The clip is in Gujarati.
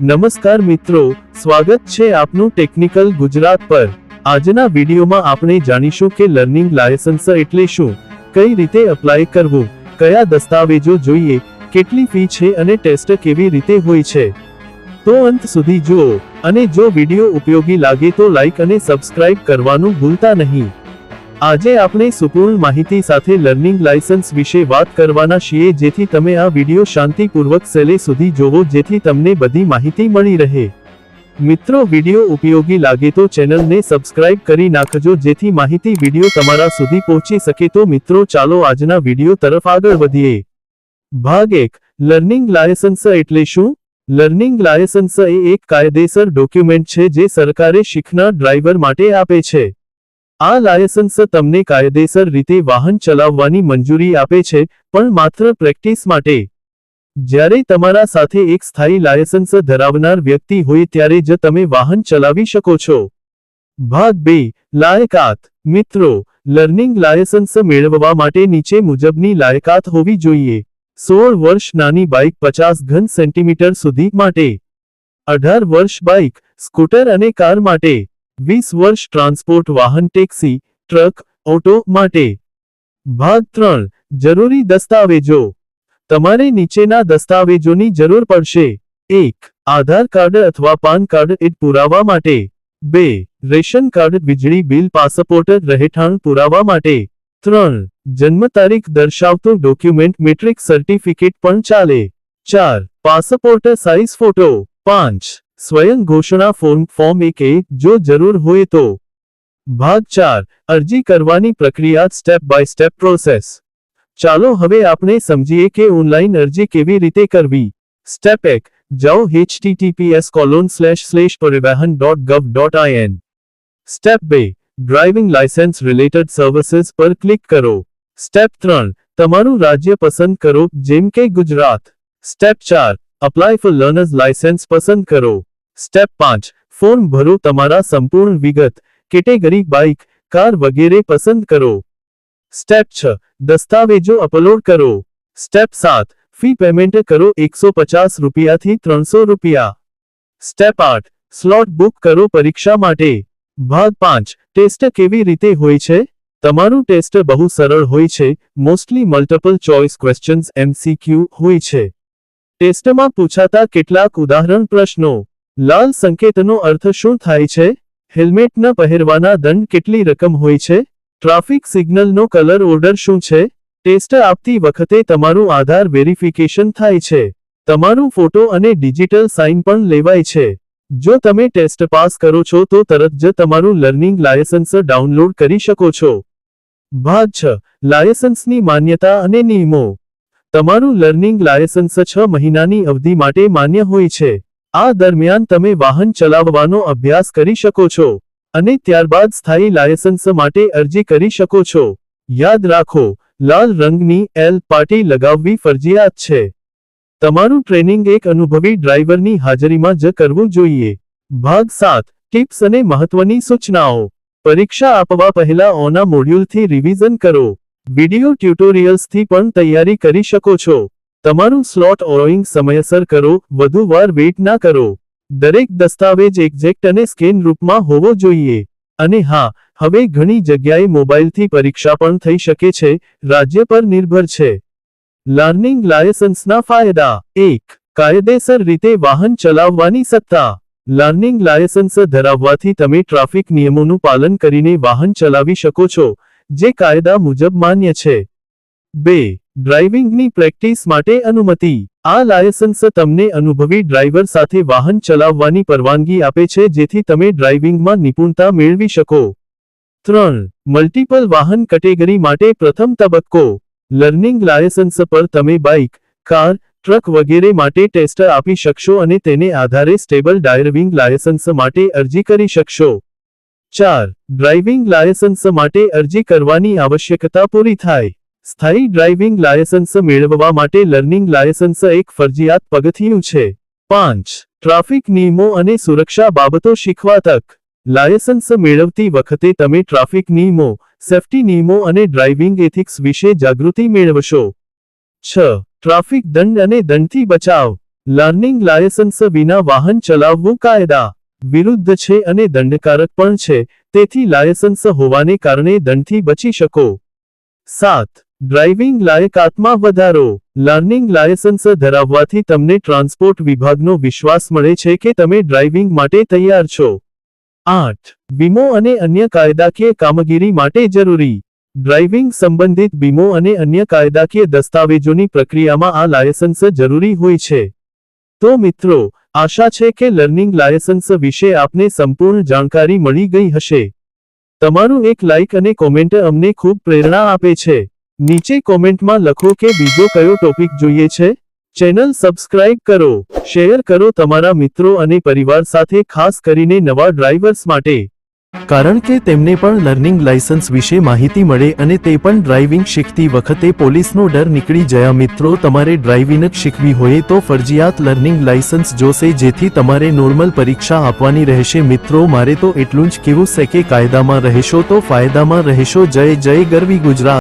નમસ્કાર મિત્રો, સ્વાગત છે આપનું ટેકનિકલ ગુજરાત પર। આજના વિડીયોમાં આપણે જાણીશું કે લર્નિંગ લાયસન્સ એટલે શું, કઈ રીતે એપ્લાય કરવું, કયા દસ્તાવેજો જોઈએ, કેટલી ફી છે અને ટેસ્ટ કેવી રીતે હોય છે। તો અંત સુધી જુઓ અને જો વિડીયો ઉપયોગી લાગે તો લાઈક અને સબસ્ક્રાઇબ કરવાનું ભૂલતા નહીં। આજે આપણે સંપૂર્ણ માહિતી સાથે લર્નિંગ લાયસન્સ વિશે વાત કરવાના છીએ, જેથી તમે આ વિડીયો શાંતિપૂર્વક છેલ્લે સુધી જોવો જેથી તમને બધી માહિતી મળી રહે। મિત્રો, વિડીયો ઉપયોગી લાગે તો ચેનલને સબસ્ક્રાઇબ કરી નાખજો જેથી માહિતી વિડીયો તમારા સુધી પહોંચી શકે। તો મિત્રો, ચાલો આજના વિડીયો તરફ આગળ વધીએ। ભાગ 1, લર્નિંગ લાયસન્સ એટલે શું? લર્નિંગ લાયસન્સ એ એક કાયદેસર ડોક્યુમેન્ટ છે જે સરકારે શીખનાર ડ્રાઈવર માટે આપે છે। આ લાયસન્સ તમને કાયદેસર રીતે વાહન ચલાવવાની મંજૂરી આપે છે, પણ માત્ર પ્રેક્ટિસ માટે। જ્યારે તમારા સાથે એક સ્થાયી લાયસન્સ ધરાવનાર વ્યક્તિ હોય ત્યારે જ તમે વાહન ચલાવી શકો છો। ભાગ 2, લાયકાત। મિત્રો, લર્નિંગ લાયસન્સ મેળવવા માટે નીચે મુજબની લાયકાત હોવી જોઈએ। 16 વર્ષ નાની બાઇક 50 ઘન સેન્ટીમીટર સુધી માટે, 18 વર્ષ બાઇક, સ્કૂટર અને કાર માટે, 20 વર્ષ ટ્રાન્સપોર્ટ વાહન ટેક્સી, ટ્રક, ઓટો માટે। ભાગ 3, જરૂરી દસ્તાવેજો। તમારે નીચેના દસ્તાવેજોની જરૂર પડશે। 1, આધાર કાર્ડ અથવા પાન કાર્ડ એ પુરાવા માટે। 2, રેશન કાર્ડ, વીજળી બિલ, પાસપોર્ટ, રહેઠાણ પુરાવા માટે। 3, જન્મ તારીખ દર્શાવતો ડોક્યુમેન્ટ, મેટ્રિક સર્ટિફિકેટ પણ ચાલે। 4, પાસપોર્ટ સાઇઝ ફોટો। 5, સ્વયં ઘોષણા ફોર્મ 1A જો જરૂર હોય તો। ભાગ 4, અરજી કરવાની પ્રક્રિયા, સ્ટેપ બાય સ્ટેપ પ્રોસેસ। ચાલો હવે આપણે સમજીએ કે ઓનલાઈન અરજી કેવી રીતે કરવી। સ્ટેપ 1, જાઓ https://parivahan.gov.in। Step 2, driving licence related services પર ક્લિક કરો। સ્ટેપ 3, તમારું રાજ્ય પસંદ કરો, જેમ કે Gujarat. Step 4, apply for learners licence પસંદ કરો। સ્ટેપ 5, ફોર્મ ભરો, તમારા સંપૂર્ણ વિગત, કેટેગરી બાઇક, કાર વગેરે પસંદ કરો। સ્ટેપ 6, દસ્તાવેજો અપલોડ કરો। સ્ટેપ 7, ફી પેમેન્ટ કરો, 150 રૂપિયાથી 300 રૂપિયા। સ્ટેપ 8, સ્લોટ બુક કરો પરીક્ષા માટે। ભાગ 5, ટેસ્ટ કેવી રીતે હોય છે? તમારું ટેસ્ટ બહુ સરળ હોય છે, mostly multiple choice questions MCQ હોય છે। ટેસ્ટમાં પૂછાતા કેટલાક ઉદાહરણ પ્રશ્નો। લાલ સંકેતનો અર્થ શું થાય છે? હેલ્મેટ ન પહેરવાના દંડ કેટલી રકમ હોય છે? ટ્રાફિક સિગ્નલનો કલર ઓર્ડર શું છે? ટેસ્ટ આપતી વખતે તમારું આધાર વેરિફિકેશન થાય છે। તમારું ફોટો અને ડિજિટલ સાઇન પણ લેવાય છે। જો તમે ટેસ્ટ પાસ કરો છો તો તરત જ તમારું લર્નિંગ લાયસન્સ ડાઉનલોડ કરી શકો છો। ભાગ 6, લાયસન્સની માન્યતા અને નિયમો। તમારું લર્નિંગ લાયસન્સ 6 મહિનાની અવધિ માટે માન્ય હોય છે। આ દરમિયાન તમે વાહન ચલાવવાનો અભ્યાસ કરી શકો છો અને ત્યારબાદ સ્થાયી લાયસન્સ માટે અરજી કરી શકો છો। યાદ રાખો, લાલ રંગની L પાટી લગાવવી ફરજિયાત છે। તમારું ટ્રેનિંગ એક અનુભવી ડ્રાઈવરની હાજરીમાં જ કરવું જોઈએ। ભાગ 7, ટિપ્સ અને મહત્વની સૂચનાઓ। પરીક્ષા આપવા પહેલા ઓના મોડ્યુલથી રિવિઝન કરો। વિડિયો ટ્યુટોરિયલ્સથી પણ તૈયારી કરી શકો છો। તમારું સ્લોટ ઓરોઈંગ સમયસર કરો, વધુ વાર વેઇટ ના કરો। દરેક દસ્તાવેજ એક્ઝેક્ટ અને સ્કેન રૂપમાં હોવો જોઈએ। અને હા, હવે ઘણી જગ્યાએ મોબાઈલથી પરીક્ષા પણ થઈ શકે છે, રાજ્ય પર નિર્ભર છે। લર્નિંગ લાયસન્સના ફાયદા। 1, કાયદેસર રીતે વાહન ચલાવવાની સત્તા। લર્નિંગ લાયસન્સ ધરાવવાથી તમે ટ્રાફિક નિયમોનું પાલન કરીને વાહન ચલાવી શકો છો, જે કાયદા મુજબ માન્ય છે। 2, ડ્રાઇવિંગની પ્રેક્ટિસ માટે અનુમતિ। આ લાયસન્સ તમને અનુભવી ડ્રાઈવર સાથે વાહન ચલાવવાની પરવાનગી આપે છે જેથી તમે ડ્રાઇવિંગમાં નિપુણતા મેળવી શકો। 3, મલ્ટિપલ વાહન કેટેગરી માટે પ્રથમ તબક્કો। લર્નિંગ લાયસન્સ પર તમે બાઇક, કાર, ટ્રક વગેરે માટે ટેસ્ટ આપી શકશો અને તેને આધારે સ્ટેબલ ડ્રાઇવિંગ લાયસન્સ માટે અરજી કરી શકશો। 4, ડ્રાઇવિંગ લાયસન્સ માટે અરજી કરવાની આવશ્યકતા પૂરી થાય। સ્થાયી ડ્રાઇવિંગ લાયસન્સ મેળવવા માટે લર્નિંગ લાયસન્સ એક ફરજિયાત પગથિયું છે। 5, ટ્રાફિક નિયમો અને સુરક્ષા બાબતો શીખવા તક। લાયસન્સ મેળવતી વખતે તમે ટ્રાફિક નિયમો, સેફ્ટી નિયમો અને ડ્રાઇવિંગ એથિક્સ વિશે જાગૃતિ મેળવશો। 6, ટ્રાફિક દંડ અને દંડથી બચાવ। લર્નિંગ લાયસન્સ વિના વાહન ચલાવવું કાયદા વિરુદ્ધ છે અને દંડકારક પણ છે, તેથી લાયસન્સ હોવાને કારણે દંડથી બચી શકો. 7. ડ્રાઇવિંગ લાયકાતમાં વધારો. લર્નિંગ લાયસન્સ ધરાવવાથી તમને ટ્રાન્સપોર્ટ વિભાગનો વિશ્વાસ મળે છે કે તમે ડ્રાઇવિંગ માટે તૈયાર છો. 8. વીમો અને અન્ય કાયદાકીય કામગીરી માટે જરૂરી. ડ્રાઇવિંગ સંબંધિત વીમો અને અન્ય કાયદાકીય દસ્તાવેજોની પ્રક્રિયામાં આ લાયસન્સ જરૂરી હોય છે. તો મિત્રો, આશા છે કે લર્નિંગ લાયસન્સ વિશે આપને સંપૂર્ણ જાણકારી મળી ગઈ હશે. તમારું એક લાઇક અને કોમેન્ટ અમને ખૂબ પ્રેરણા આપે છે. નીચે કોમેન્ટમાં લખો કે બીજો કયો ટોપિક જોઈએ છે. ચેનલ સબસ્ક્રાઇબ કરો, શેર કરો તમારા મિત્રો અને પરિવાર સાથે, ખાસ કરીને નવા ડ્રાઈવર્સ માટે, કારણ કે તેમને પણ લર્નિંગ લાયસન્સ વિશે માહિતી મળે અને તે પણ ડ્રાઇવિંગ શીખતી વખતે પોલીસનો ડર નીકળી જાય. મિત્રો, તમારે ડ્રાઇવિંગ શીખવી હોય તો ફરજિયાત લર્નિંગ લાયસન્સ જોશે, જેથી તમારે નોર્મલ પરીક્ષા આપવાની રહેશે. મિત્રો, મારે તો એટલું જ કહેવું છે કે કાયદામાં રહેશો તો ફાયદામાં રહેશો. જય જય ગરવી ગુજરાત.